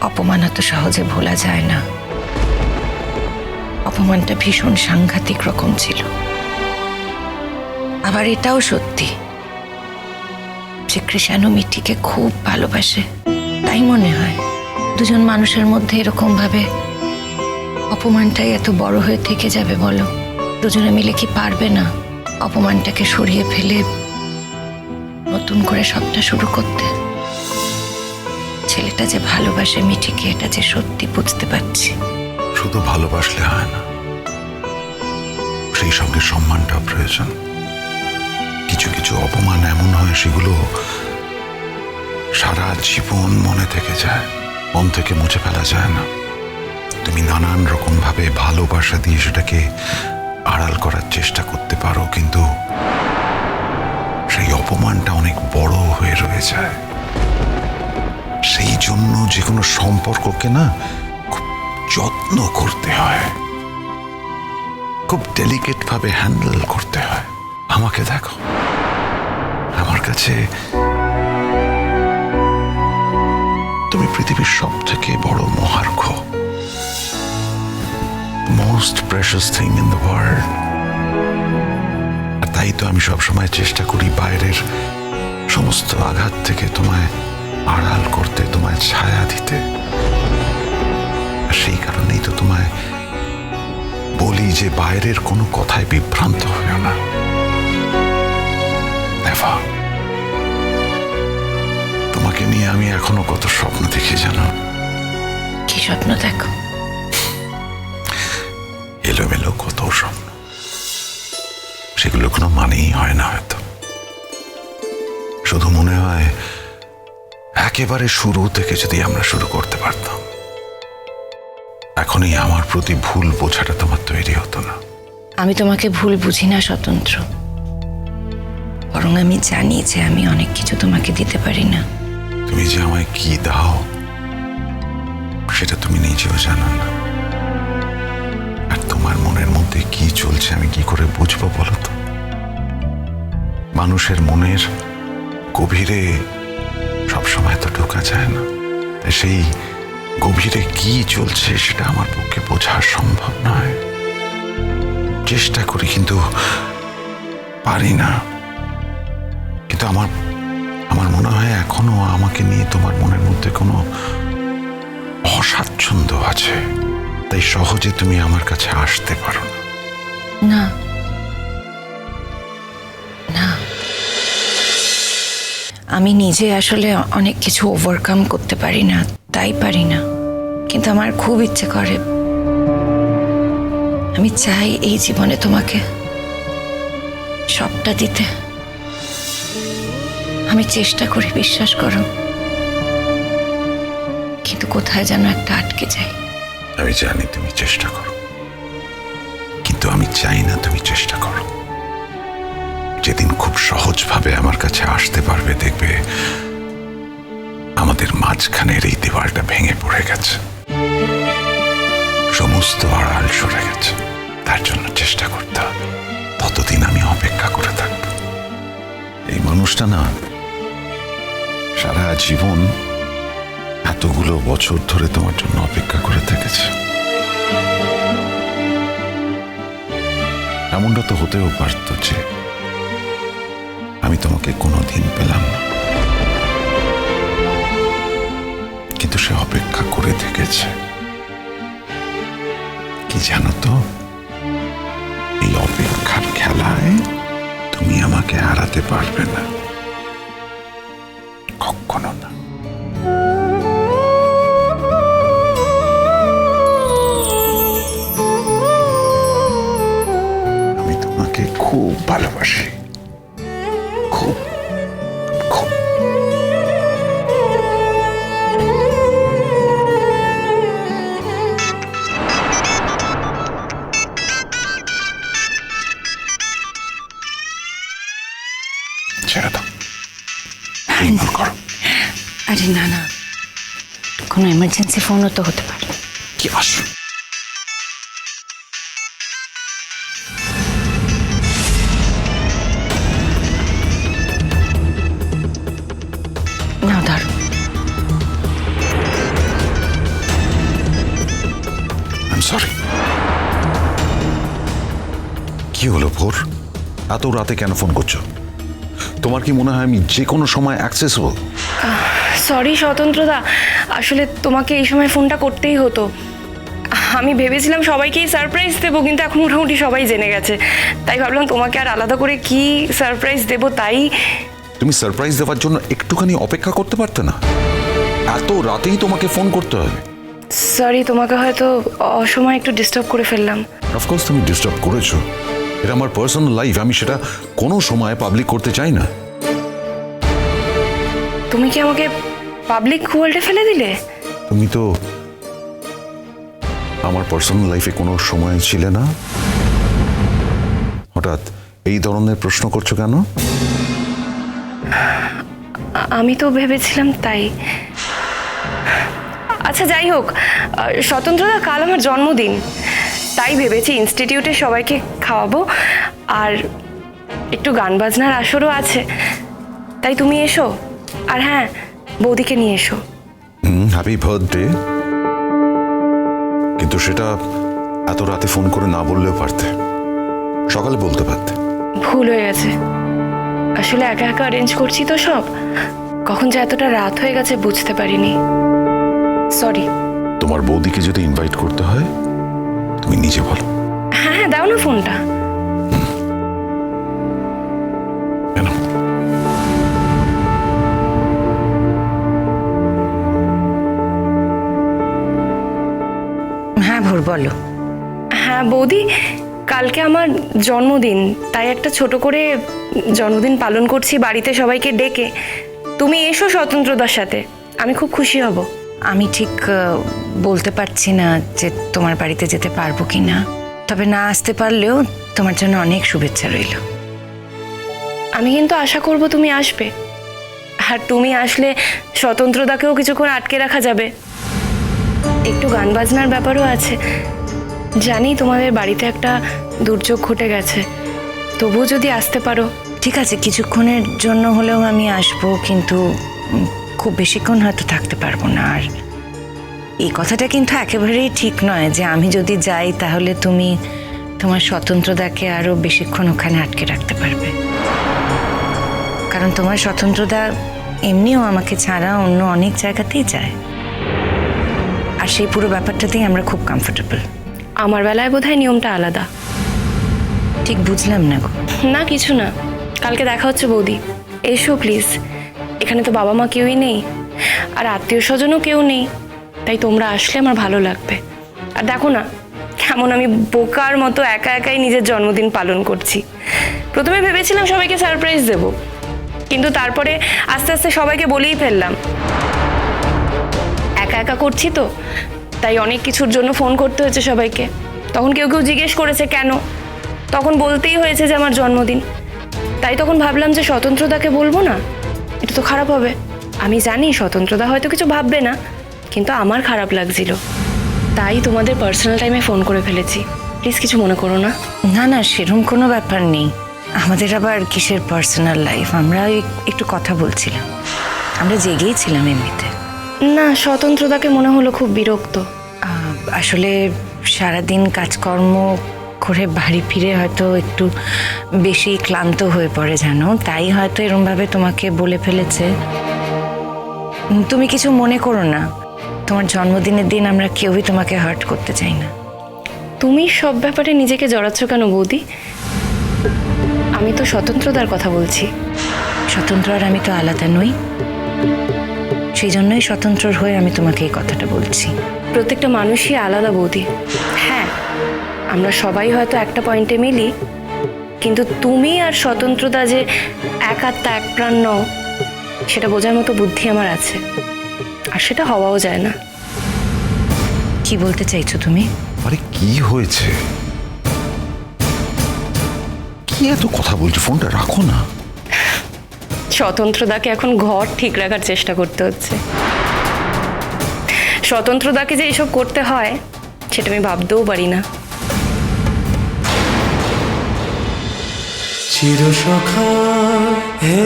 অপমান এত সহজে ভোলা যায় না। অপমানটা ভীষণ সাংঘাতিক রকম ছিল। আবার এটাও সত্যি যে কৃষাণু মিঠিকে খুব ভালোবাসে। তাই মনে হয় দুজন মানুষের মধ্যে এরকম ভাবে অপমানটাই এত বড় হয়ে থেকে যাবে। বলো, দুজনে মিলে কি পারবে না অপমানটাকে সরিয়ে ফেলে নতুন করে সবটা শুরু করতে? ছেলেটা যে ভালোবাসে মিঠিকে এটা যে সত্যি বুঝতে পারছি। শুধু ভালোবাসলে হয় না, সেই সঙ্গে সম্মানটা প্রয়োজন। কিছু কিছু অপমান এমন হয় সেগুলো সারা জীবন মনে থেকে যায়, মন থেকে মুছে ফেলা যায় না। তুমি নানান রকম ভাবে ভালোবাসা দিয়ে সেটাকে আড়াল করার চেষ্টা করতে পারো, কিন্তু সেই অপমানটা অনেক বড় হয়ে রয়ে যায়। সেই জন্য যে কোনো সম্পর্ককে না খুব যত্ন করতে হয়, খুব ডেলিকেট ভাবে হ্যান্ডেল করতে হয়। আমাকে দেখো, আমার কাছে তুমি পৃথিবীর সব থেকে বড় মহার্ঘ, most precious thing in the world. আর তাই তো আমি সবসময় চেষ্টা করি বাইরের সমস্ত আঘাত থেকে তোমায় আড়াল করতে, তোমায় ছায়া দিতে। আর সেই কারণেই তো তোমায় বলি যে বাইরের কোনো কথায় বিভ্রান্ত হইও না। নেভা। তোমাকে নিয়ে আমি এখনো কত স্বপ্ন দেখি জানো? কি স্বপ্ন দেখো? এলোমেলো কত স্বপ্ন, সেগুলো কোনো মানেই হয় না হয়তো। শুধু মনে হয় একেবারে শুরু থেকে যদি আমরা শুরু করতে পারতাম, এখনই আমার প্রতি ভুল বোঝাটা তোমার তৈরি হতো না। আমি তোমাকে ভুল বুঝি না স্বতন্ত্র, বরং আমি জানি যে আমি অনেক কিছু তোমাকে দিতে পারি না। তুমি যে আমায় কি দাও সেটা তুমি নিজেও জানো না। আর তোমার মনের মধ্যে কি চলছে আমি কি করে বুঝবো বলো তো? মানুষের মনের গভীরে সবসময় তো ঢোকা যায় না, তাই সেই গভীরে কি চলছে সেটা আমার পক্ষে বোঝা সম্ভব নয়। চেষ্টা করি কিন্তু পারি না। কিন্তু আমার মনে হয় এখনো আমাকে নিয়ে তোমার মনের মধ্যে কোনো অস্বাচ্ছন্দ্য আছে, তাই সহজে তুমি আমার কাছে আসতে পারো না। না না, আমি নিজে আসলে অনেক কিছু ওভারকাম করতে পারি না, তাই পারি না। কিন্তু আমার খুব ইচ্ছে করে, আমি চাই এই জীবনে তোমাকে সবটা দিতে। আমি চেষ্টা করি, বিশ্বাস করো, কিন্তু কোথায় যেন একটা আটকে যাই। আমি জানি তুমি চেষ্টা করো, কিন্তু আমি চাই না তুমি চেষ্টা করো। যেদিন খুব সহজভাবে আমার কাছে আসতে পারবে, দেখবে আমাদের মাঝখানের এই দেওয়ালটা ভেঙে পড়ে গেছে, সমস্ত আড়াল সরে গেছে। তার জন্য চেষ্টা করতে হবে। ততদিন আমি অপেক্ষা করে থাকবো। এই মানুষটা না সারা জীবন এতগুলো বছর ধরে তোমার জন্য অপেক্ষা করে থেকেছে। এমনটা তো হতেও পারত যে আমি তোমাকে কোনোদিন পেলাম না, কিন্তু সে অপেক্ষা করে থেকেছে। কি জানো তো, এই অপেক্ষার খেলায় তুমি আমাকে হারাতে পারবে না, কখনো না। আমি তোমাকে খুব ভালোবাসি, খুব খুব। ছেড়ে দাও, ইগনোর করো। আরে না না, কোনো এমার্জেন্সি ফোনও তো হতে পারে। কি আসো, নাও ধরো। সরি। কি হলো ভোর, এত রাতে কেন ফোন করছো? তোমার কি মনে হয় আমি যে কোনো সময় অ্যাক্সেসিবল? সরি স্বতন্ত্রদা, আসলে তোমাকে এই সময় ফোনটা করতেই হতো। আমি ভেবেছিলাম সবাইকেই সারপ্রাইজ দেবো, কিন্তু এখন মোটামুটি সবাই জেনে গেছে, তাই ভাবলাম তোমাকে আর আলাদা করে কি সারপ্রাইজ দেবো। তাই তুমি সারপ্রাইজ দেওয়ার জন্য একটুখানি অপেক্ষা করতে পারতে না? এত রাতেই তোমাকে ফোন করতে হবে? সরি, তোমাকে হয়তো অসময় একটু ডিস্টার্ব করে ফেললাম। অফকোর্স তুমি ডিস্টার্ব করেছো, এটা আমার পার্সোনাল লাইফ, আমি সেটা কোনো সময় পাবলিক করতে চাই না। তুমি কি আমাকে পাবলিক ওয়ার্ল্ডে ফেলে দিলে? তুমি তো আমার পার্সোনাল লাইফে কোনো সময় ছিলে না, হঠাৎ এই ধরনের প্রশ্ন করছো কেন? আমি তো ভেবেছিলাম তাই। আচ্ছা যাই হোক, স্বতন্ত্রদা, কাল আমার জন্মদিন, তাই ভেবেছি ইনস্টিটিউটে সবাইকে খাওয়াবো, আর একটু গান বাজনার আসরও আছে, তাই তুমি এসো। আর হ্যাঁ, বৌদিকে নিয়ে এসো। Happy birthday. কিন্তু সেটা এত রাতে ফোন করে না বললেও পারতে, সকালে বলতে পারতে। ভুল হয়ে গেছে, আসলে একা একা অ্যারেঞ্জ করছি তো সব, কখন যে এতটা রাত হয়ে গেছে বুঝতে পারিনি। সরি। তোমার বৌদিকে যদি ইনভাইট করতে হয় তুমি নিজে বলো। হ্যাঁ হ্যাঁ, দাও না ফোনটা। কেন? হ্যাঁ ভোর, বলো। হ্যাঁ বৌদি, কালকে আমার জন্মদিন, তাই একটা ছোট করে জন্মদিন পালন করছি বাড়িতে সবাইকে ডেকে। তুমি এসো স্বতন্ত্রদার সাথে, আমি খুব খুশি হব। আমি ঠিক বলতে পারছি না যে তোমার বাড়িতে যেতে পারবো কি না, তবে না আসতে পারলেও তোমার জন্য অনেক শুভেচ্ছা রইল। আমি কিন্তু আশা করব তুমি আসবে, আর তুমি আসলে স্বতন্ত্রদাকেও কিছুক্ষণ আটকে রাখা যাবে। একটু গান বাজনার ব্যাপারও আছে, জানি তোমাদের বাড়িতে একটা দুর্যোগ ঘটে গেছে, তবুও যদি আসতে পারো। ঠিক আছে, কিছুক্ষণের জন্য হলেও আমি আসবো, কিন্তু খুব বেশিক্ষণ হয়তো থাকতে পারবো না। আর এই কথাটা কিন্তু একেবারেই ঠিক নয় যে আমি যদি যাই তাহলে তুমি তোমার স্বতন্ত্রদাকে আরো বেশিক্ষণ ওখানে আটকে রাখতে পারবে, কারণ তোমার স্বতন্ত্রদা এমনিও আমাকে ছাড়া অন্য অনেক জায়গাতেই যায়, আর সেই পুরো ব্যাপারটাতেই আমরা খুব কমফোর্টেবল। আমার বেলায় বোধহয় নিয়মটা আলাদা। ঠিক বুঝলাম না গো। না কিছু না, কালকে দেখা হচ্ছে বৌদি, এসো প্লিজ। এখানে তো বাবা মা কেউই নেই, আর আত্মীয় স্বজনও কেউ নেই, তাই তোমরা আসলে আমার ভালো লাগবে। আর দেখো না কেমন আমি বোকার মতো একা একাই নিজের জন্মদিন পালন করছি। প্রথমে ভেবেছিলাম সবাইকে সারপ্রাইজ দেব, কিন্তু তারপরে আস্তে আস্তে সবাইকে বলেই ফেললাম। একা একা করছি তো, তাই অনেক কিছুর জন্য ফোন করতে হয়েছে সবাইকে। তখন কেউ কেউ জিজ্ঞেস করেছে কেন, তখন বলতেই হয়েছে যে আমার জন্মদিন। তাই তখন ভাবলাম যে স্বতন্ত্রদাকে বলবো না, এটা তো খারাপ হবে। আমি জানি স্বতন্ত্রদা হয়তো কিছু ভাববে না, কিন্তু আমার খারাপ লাগছিল, তাই তোমাদের পার্সোনাল টাইমে ফোন করে ফেলেছি। প্লিজ কিছু মনে করো না। না না, সেরকম কোনো ব্যাপার নেই। আমাদের আবার কিসের পার্সোনাল লাইফ, আমরা একটু কথা বলছিলাম, আমরা জেগেই ছিলাম এমনিতে। না, স্বতন্ত্রদাকে মনে হলো খুব বিরক্ত। আসলে সারাদিন কাজকর্ম করে বাড়ি ফিরে হয়তো একটু বেশি ক্লান্ত হয়ে পড়ে জানো, তাই হয়তো এরমভাবে তোমাকে বলে ফেলেছে। তুমি কিছু মনে করো না, তোমার জন্মদিনের দিন আমরা কেউই তোমাকে হার্ট করতে চাই না। তুমি সব ব্যাপারে নিজেকে জড়াচ্ছ কেন বৌদি? আমি তো স্বতন্ত্রদার কথা বলছি। স্বতন্ত্র আর আমি তো আলাদা নই, সেই জন্যই স্বতন্ত্রর হয়ে আমি তোমাকে এই কথাটা বলছি। প্রত্যেকটা মানুষই আলাদা বৌদি। হ্যাঁ, আমরা সবাই হয়তো একটা পয়েন্টে মিলি, কিন্তু তুমি আর স্বতন্ত্রতা যে এক আত্মা এক প্রাণ নও, সেটা বোঝার মতো বুদ্ধি আমার আছে, আর সেটা হওয়াও যায় না। কি বলতে চাইছো তুমি? আরে কি হয়েছে, কি এত কথা বলছো? ফোনটা রাখো না। স্বতন্ত্রদাকে এখন ঘর ঠিক রাখার চেষ্টা করতে হচ্ছে। স্বতন্ত্রদাকে যে এইসব করতে হয় সেটা আমি ভাবতেও পারি না। চিরসখা হে